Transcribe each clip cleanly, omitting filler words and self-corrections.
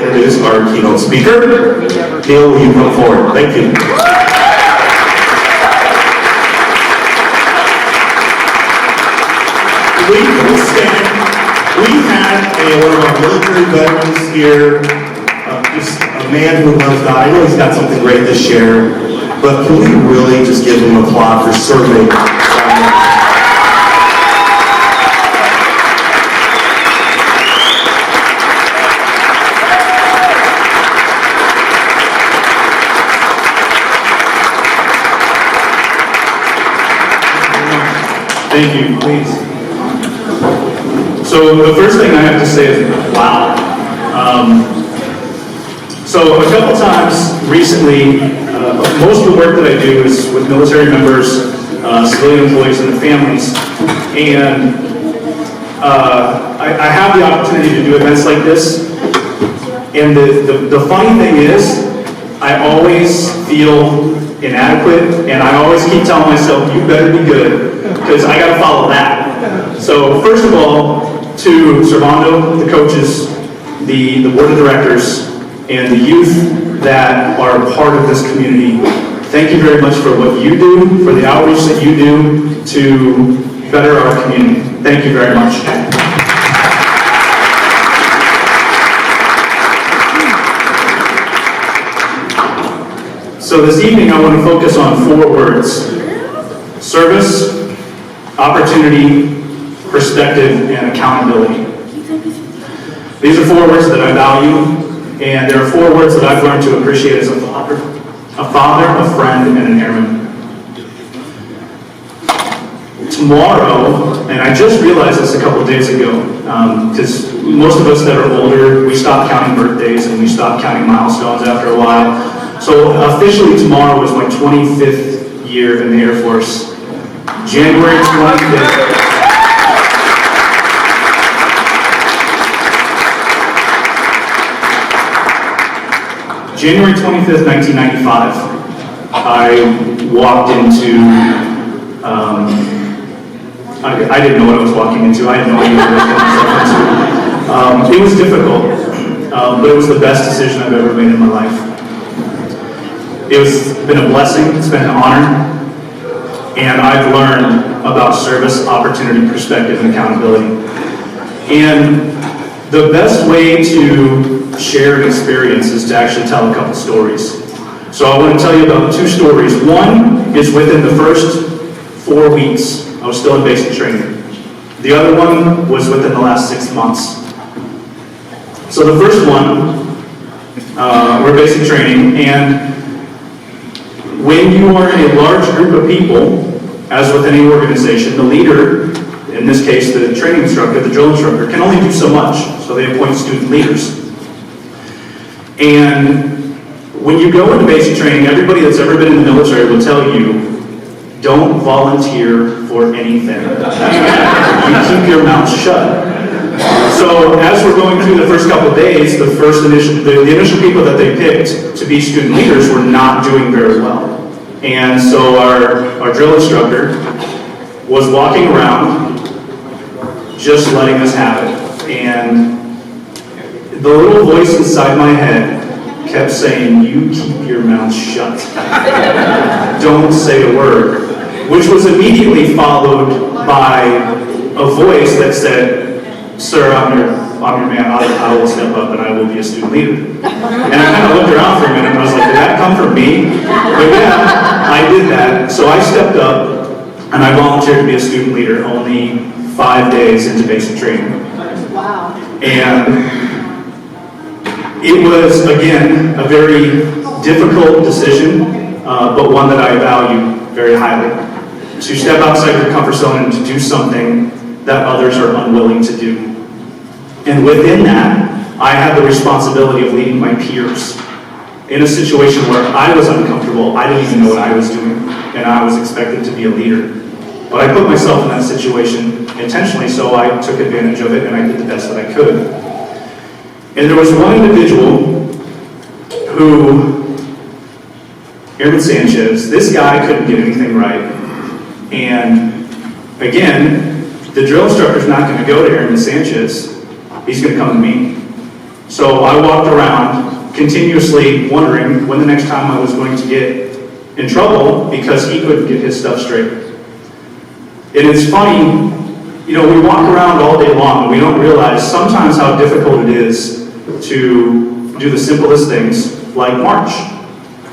introduce our keynote speaker. Neil, will you come forward? Thank you. We had one of our military veterans here, just a man who loves God. I know he's got something great to share, but can we really just give him applause for serving? Thank you, please. So the first thing I have to say is, wow. So a couple times recently, most of the work that I do is with military members, civilian employees, and their families. And I have the opportunity to do events like this. And the funny thing is, I always feel inadequate, and I always keep telling myself, you better be good, because I got to follow that. So first of all, to Servando, the coaches, the board of directors, and the youth that are part of this community, thank you very much for what you do, for the outreach that you do to better our community. Thank you very much. So this evening I want to focus on 4 words: service, opportunity, perspective, and accountability. These are 4 words that I value, and there are 4 words that I've learned to appreciate as a father, a friend, and an airman. Tomorrow, and I just realized this a couple of days ago, because most of us that are older, we stop counting birthdays and we stop counting milestones after a while. So officially tomorrow is my 25th year in the Air Force. January 25th. January 25th, 1995, I walked into, I didn't know what I was walking into. I had no idea what I was getting myself into. It was difficult, but it was the best decision I've ever made in my life. It's been a blessing, it's been an honor, and I've learned about service, opportunity, perspective, and accountability. And the best way to share an experience is to actually tell a couple stories. So I want to tell you about 2 stories. One is within the first 4 weeks. I was still in basic training. The other one was within the last 6 months. So the first one, we're basic training, and when you are in a large group of people, as with any organization, the leader, in this case the training instructor, the drill instructor, can only do so much, so they appoint student leaders. And when you go into basic training, everybody that's ever been in the military will tell you, don't volunteer for anything. You keep your mouth shut. So as we're going through the first couple of days, the initial people that they picked to be student leaders were not doing very well. And so our drill instructor was walking around just letting us have it. And the little voice inside my head kept saying, you keep your mouth shut. Don't say a word. Which was immediately followed by a voice that said, sir, I'm your man, I will step up and I will be a student leader. And I kind of looked around for a minute and I was like, did that come from me? But yeah, I did that. So I stepped up and I volunteered to be a student leader only 5 days into basic training. Wow. And it was, again, a very difficult decision, but one that I value very highly. To step outside your comfort zone and to do something that others are unwilling to do. And within that, I had the responsibility of leading my peers in a situation where I was uncomfortable. I didn't even know what I was doing, and I was expected to be a leader. But I put myself in that situation intentionally, so I took advantage of it, and I did the best that I could. And there was one individual who, Airman Sanchez, this guy couldn't get anything right. And again, the drill instructor's not going to go to Airman Sanchez. He's going to come to me. So I walked around continuously wondering when the next time I was going to get in trouble because he couldn't get his stuff straight. And it's funny, you know, we walk around all day long and we don't realize sometimes how difficult it is to do the simplest things like march.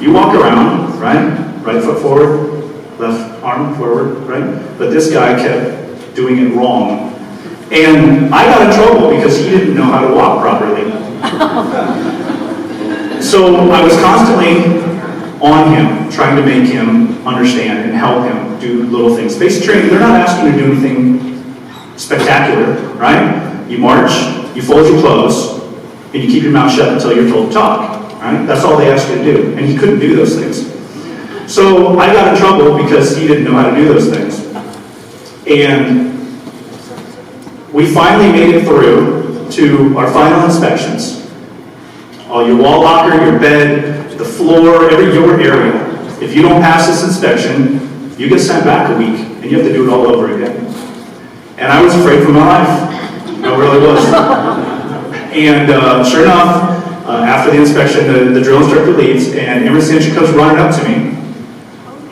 You walk around, right? Right foot forward, left arm forward, right? But this guy kept doing it wrong. And I got in trouble because he didn't know how to walk properly. So I was constantly on him, trying to make him understand and help him do little things. Basic training, they're not asking you to do anything spectacular, right? You march, you fold your clothes, and you keep your mouth shut until you're told to talk, right? That's all they ask you to do, and he couldn't do those things. So I got in trouble because he didn't know how to do those things. And we finally made it through to our final inspections. All your wall locker, your bed, the floor, your area. If you don't pass this inspection, you get sent back a week, and you have to do it all over again. And I was afraid for my life. I really was. And sure enough, after the inspection, the drill instructor leaves, and Emerson comes running up to me.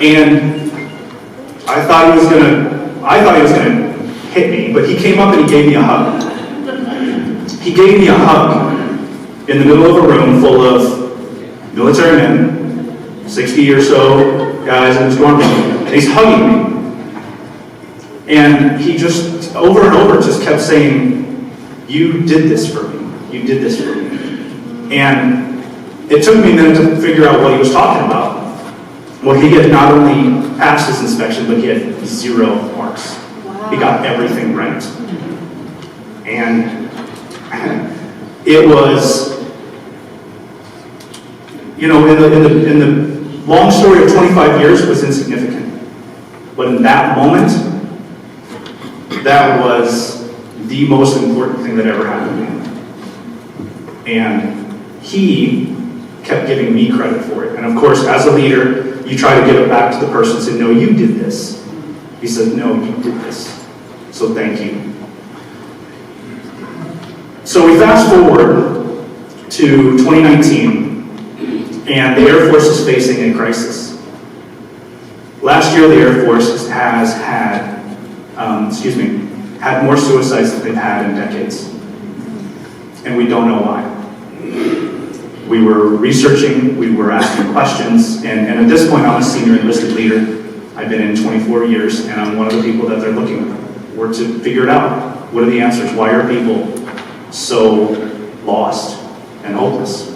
And I thought he was gonna hit me, but he came up and he gave me a hug. He gave me a hug in the middle of a room full of military men, 60 or so guys in his dorm room, and he's hugging me. And he just, over and over, just kept saying, "You did this for me. You did this for me." And it took me a minute to figure out what he was talking about. Well, he had not only passed his inspection, but he had 0 marks. Wow. He got everything right. And it was, you know, in the long story of 25 years, it was insignificant. But in that moment, that was the most important thing that ever happened to me. And he kept giving me credit for it. And of course, as a leader, you try to give it back to the person and say, "No, you did this." He said, "No, you did this. So thank you." So we fast forward to 2019, and the Air Force is facing a crisis. Last year, the Air Force has had more suicides than they've had in decades. And we don't know why. We were researching, we were asking questions, and at this point, I'm a senior enlisted leader. I've been in 24 years, and I'm one of the people that they're looking for to figure it out. What are the answers? Why are people so lost and hopeless?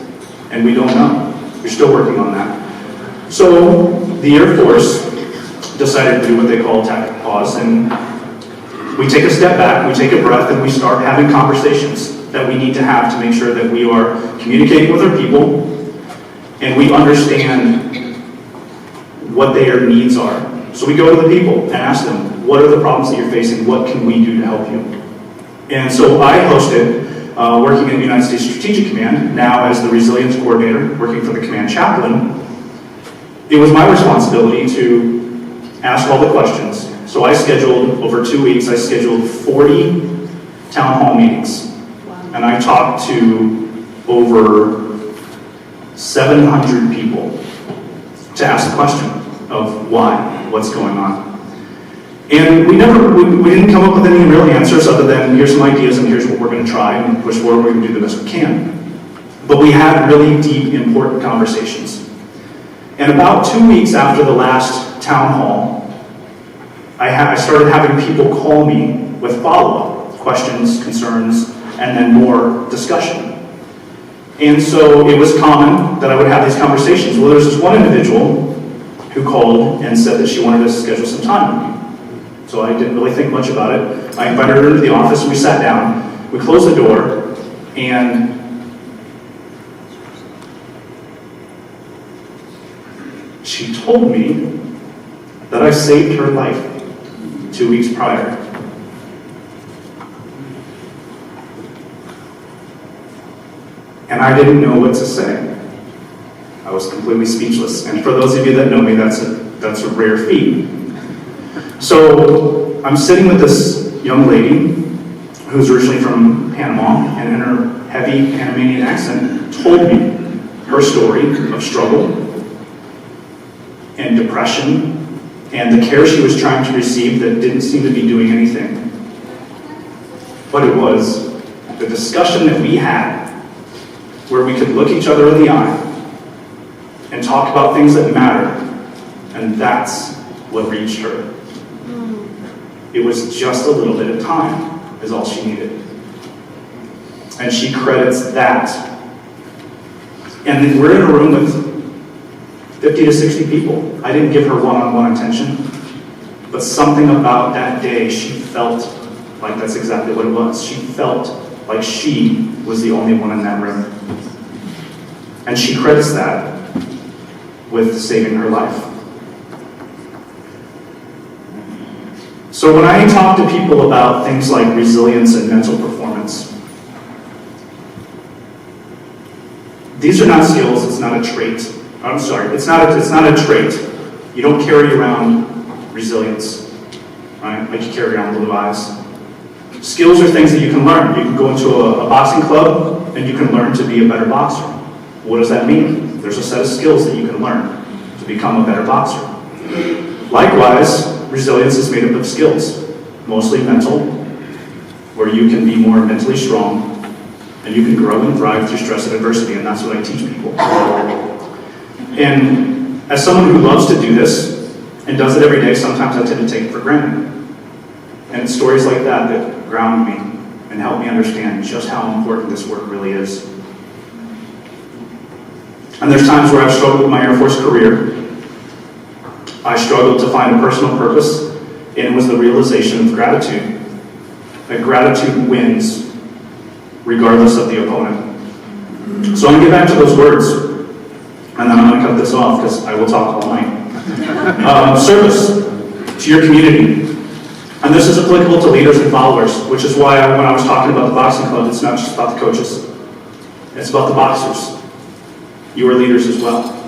And we don't know. We're still working on that. So the Air Force decided to do what they call tactic pause, and we take a step back, we take a breath, and we start having conversations that we need to have to make sure that we are communicating with our people and we understand what their needs are. So we go to the people and ask them, what are the problems that you're facing? What can we do to help you? And so I hosted, working in the United States Strategic Command, now as the resilience coordinator, working for the command chaplain. It was my responsibility to ask all the questions. So I scheduled, over 2 weeks, I scheduled 40 town hall meetings. And I talked to over 700 people to ask the question of why, what's going on. And we didn't come up with any real answers other than here's some ideas and here's what we're going to try and push forward, we're going to do the best we can. But we had really deep, important conversations. And about 2 weeks after the last town hall, I started having people call me with follow-up questions, concerns, and then more discussion. And so it was common that I would have these conversations. Well, there's this one individual who called and said that she wanted us to schedule some time with me. So I didn't really think much about it. I invited her into the office, and we sat down, we closed the door, and she told me that I saved her life 2 weeks prior. And I didn't know what to say. I was completely speechless. And for those of you that know me, that's a rare feat. So I'm sitting with this young lady who's originally from Panama, and in her heavy Panamanian accent, told me her story of struggle and depression and the care she was trying to receive that didn't seem to be doing anything. But it was the discussion that we had where we could look each other in the eye and talk about things that matter, and that's what reached her. It was just a little bit of time is all she needed. And she credits that. And then we're in a room with 50 to 60 people. I didn't give her one-on-one attention, but something about that day, she felt like that's exactly what it was. She felt like she was the only one in that room. And she credits that with saving her life. So when I talk to people about things like resilience and mental performance, these are not skills, it's not a trait. I'm sorry, it's not a trait. You don't carry around resilience, right? Like you carry around blue eyes. Skills are things that you can learn. You can go into a boxing club and you can learn to be a better boxer. What does that mean? There's a set of skills that you can learn to become a better boxer. Likewise, resilience is made up of skills, mostly mental, where you can be more mentally strong and you can grow and thrive through stress and adversity, and that's what I teach people. And as someone who loves to do this and does it every day, sometimes I tend to take it for granted. And it's stories like that that ground me and help me understand just how important this work really is. And there's times where I've struggled with my Air Force career. I struggled to find a personal purpose, and it was the realization of gratitude. That gratitude wins regardless of the opponent. So I'm going to get back to those words, and then I'm going to cut this off because I will talk all night. Service to your community. And this is applicable to leaders and followers, which is why when I was talking about the boxing club, it's not just about the coaches. It's about the boxers. You are leaders as well.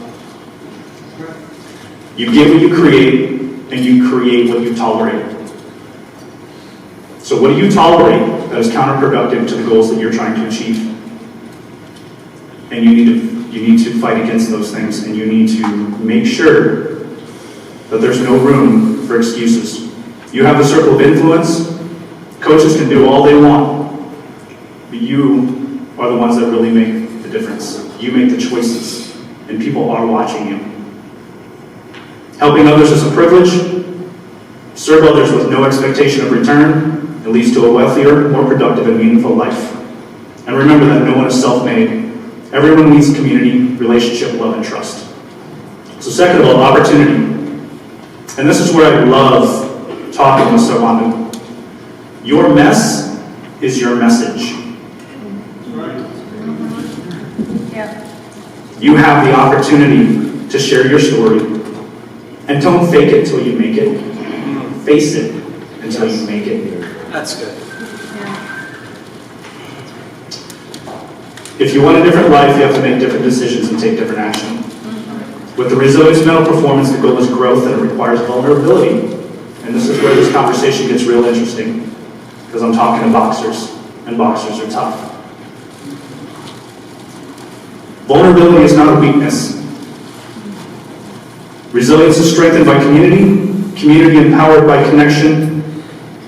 You give what you create, and you create what you tolerate. So what do you tolerate that is counterproductive to the goals that you're trying to achieve? And you need to fight against those things, and you need to make sure that there's no room for excuses. You have a circle of influence. Coaches can do all they want, but you are the ones that really make the difference. You make the choices, and people are watching you. Helping others is a privilege. Serve others with no expectation of return. It leads to a wealthier, more productive, and meaningful life. And remember that no one is self-made. Everyone needs community, relationship, love, and trust. So second of all, opportunity. And this is where I love talking with Sarwanda. Your mess is your message. You have the opportunity to share your story. And don't fake it till you make it. Face it until you make it. That's good. If you want a different life, you have to make different decisions and take different action. With the resilience mental performance, the goal is growth, and it requires vulnerability. And this is where this conversation gets real interesting, because I'm talking to boxers, and boxers are tough. Vulnerability is not a weakness. Resilience is strengthened by community, community empowered by connection,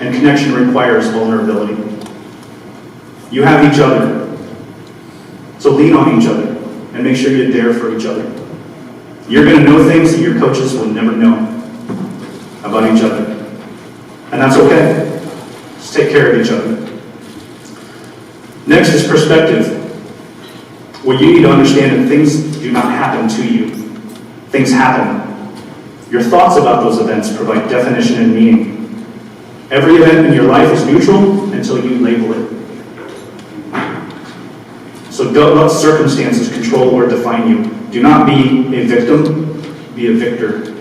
and connection requires vulnerability. You have each other. So lean on each other and make sure you're there for each other. You're going to know things that your coaches will never know about each other. And that's okay. Just take care of each other. Next is perspective. Well, you need to understand that things do not happen to you. Things happen. Your thoughts about those events provide definition and meaning. Every event in your life is neutral until you label it. So don't let circumstances control or define you. Do not be a victim, be a victor.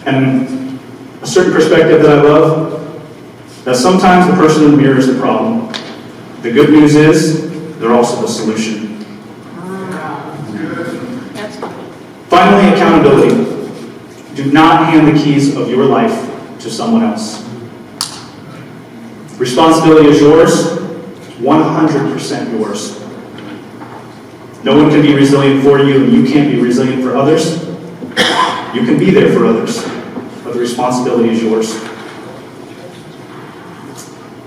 And a certain perspective that I love, that sometimes the person in the mirror is the problem. The good news is, they're also the solution. Finally, accountability. Do not hand the keys of your life to someone else. Responsibility is yours, 100% yours. No one can be resilient for you, and you can't be resilient for others. You can be there for others, but the responsibility is yours.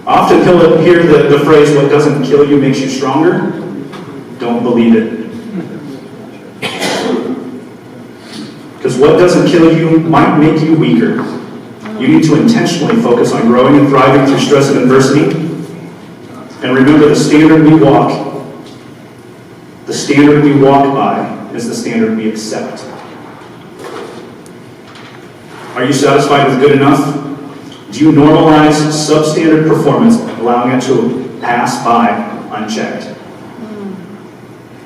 Often hear the phrase, what doesn't kill you makes you stronger. Don't believe it. Because what doesn't kill you might make you weaker. You need to intentionally focus on growing and thriving through stress and adversity. And remember, the standard we walk by is the standard we accept. Are you satisfied with good enough? Do you normalize substandard performance, allowing it to pass by unchecked?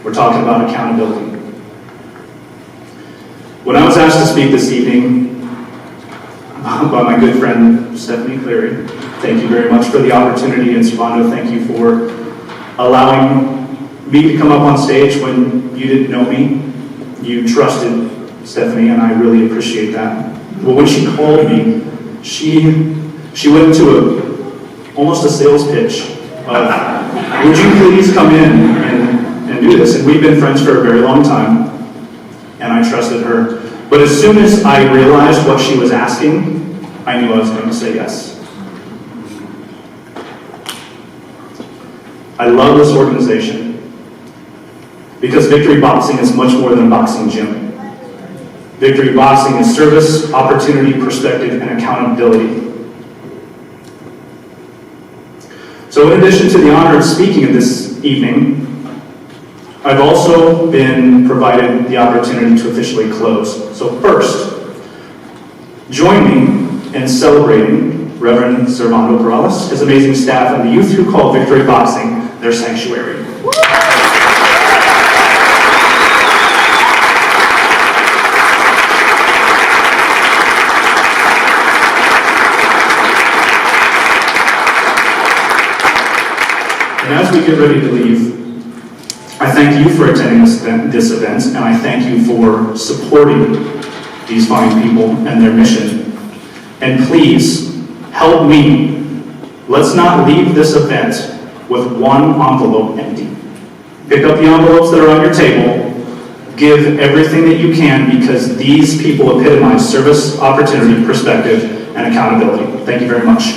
We're talking about accountability. When I was asked to speak this evening by my good friend Stephanie Cleary, thank you very much for the opportunity, and Servando, thank you for allowing me to come up on stage when you didn't know me. You trusted Stephanie, and I really appreciate that. Well, when she called me, she went into almost a sales pitch of, would you please come in and do this? And we've been friends for a very long time, and I trusted her. But as soon as I realized what she was asking, I knew I was going to say yes. I love this organization because Victory Boxing is much more than a boxing gym. Victory Boxing is service, opportunity, perspective, and accountability. So in addition to the honor of speaking this evening, I've also been provided the opportunity to officially close. So first, join me in celebrating Reverend Servando Perales, his amazing staff, and the youth who call Victory Boxing their sanctuary. And as we get ready to leave, I thank you for attending this event, and I thank you for supporting these fine people and their mission. And please, help me. Let's not leave this event with one envelope empty. Pick up the envelopes that are on your table. Give everything that you can, because these people epitomize service, opportunity, perspective, and accountability. Thank you very much.